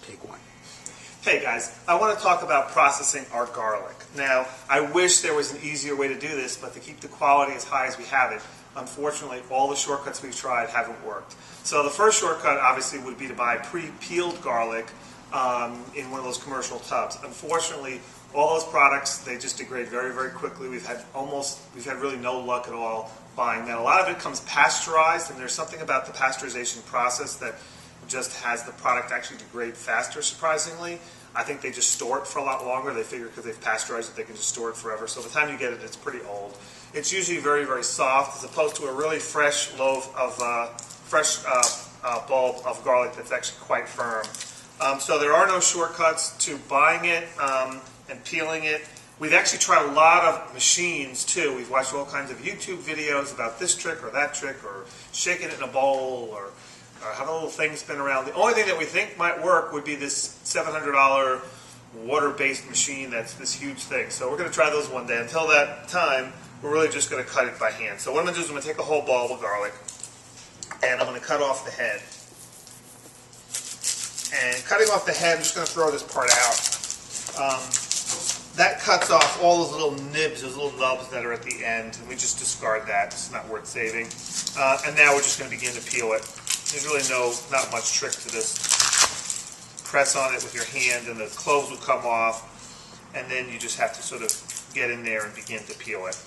Take one. Hey guys, I want to talk about processing our garlic. Now, I wish there was an easier way to do this, but to keep the quality as high as we have it, unfortunately, all the shortcuts we've tried haven't worked. So the first shortcut, obviously, would be to buy pre-peeled garlic in one of those commercial tubs. Unfortunately, all those products, they just degrade very, very quickly. We've had really no luck at all buying that. A lot of it comes pasteurized, and there's something about the pasteurization process that just has the product actually degrade faster, surprisingly. I think they just store it for a lot longer. They figure because they've pasteurized it, they can just store it forever. So by the time you get it, it's pretty old. It's usually very, very soft, as opposed to a really fresh loaf of bulb of garlic that's actually quite firm. So there are no shortcuts to buying it and peeling it. We've actually tried a lot of machines too. We've watched all kinds of YouTube videos about this trick or that trick, or shaking it in a bowl, or have a little thing spin around. The only thing that we think might work would be this $700 water-based machine that's this huge thing. So we're going to try those one day. Until that time, we're really just going to cut it by hand. So what I'm going to do is I'm going to take a whole bulb of garlic, and I'm going to cut off the head. And cutting off the head, I'm just going to throw this part out. That cuts off all those little nibs, those little nubs that are at the end, and we just discard that. It's not worth saving. And now we're just going to begin to peel it. There's really not much trick to this. Press on it with your hand and the cloves will come off, and then you just have to sort of get in there and begin to peel it.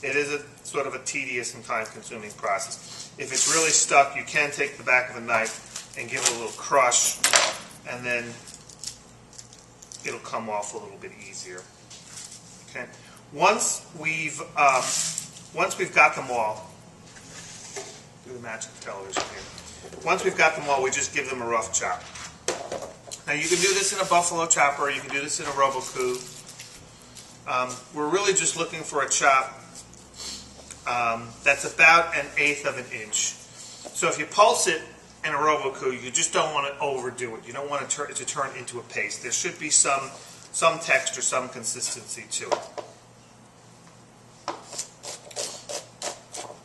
It is a sort of a tedious and time-consuming process. If it's really stuck, you can take the back of a knife and give it a little crush, and then it'll come off a little bit easier. Okay. Once we've got them all, do the magic television here. Once we've got them all, we just give them a rough chop. Now you can do this in a buffalo chopper, you can do this in a Roku. We're really just looking for a chop that's about 1/8 of an inch. So if you pulse it in a Roku, you just don't want to overdo it. You don't want it to turn into a paste. There should be some texture, some consistency to it.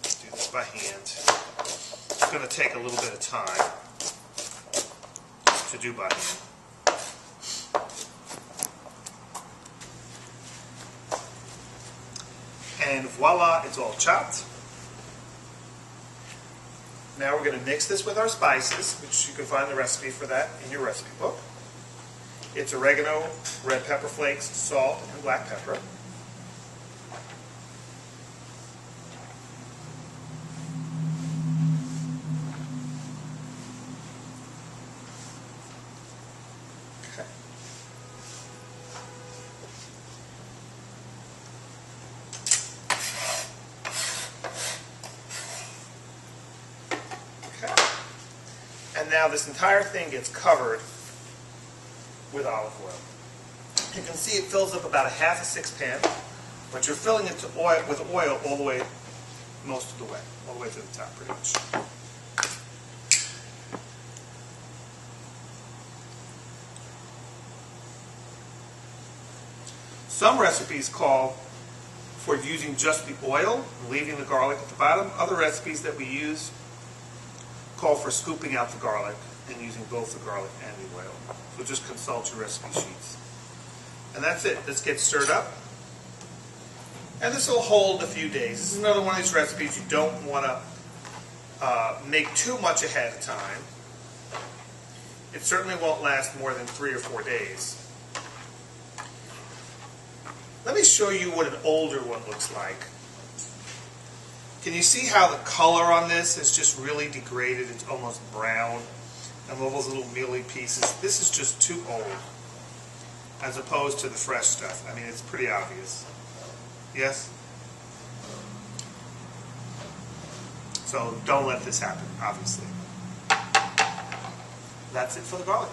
Do this by hand. It's going to take a little bit of time to do by hand. And voila, it's all chopped. Now we're going to mix this with our spices, which you can find the recipe for that in your recipe book. It's oregano, red pepper flakes, salt, and black pepper. Okay. And now this entire thing gets covered with olive oil. You can see it fills up about 1/2 a 6-pan, but you're filling it with oil all the way, most of the way, all the way to the top pretty much. Some recipes call for using just the oil, leaving the garlic at the bottom. Other recipes that we use call for scooping out the garlic and using both the garlic and the oil. So just consult your recipe sheets. And that's it. This gets stirred up. And this will hold a few days. This is another one of these recipes you don't want to make too much ahead of time. It certainly won't last more than 3 or 4 days. Let me show you what an older one looks like. Can you see how the color on this is just really degraded? It's almost brown. And all those little mealy pieces. This is just too old, as opposed to the fresh stuff. I mean, it's pretty obvious. Yes? So don't let this happen, obviously. That's it for the garlic.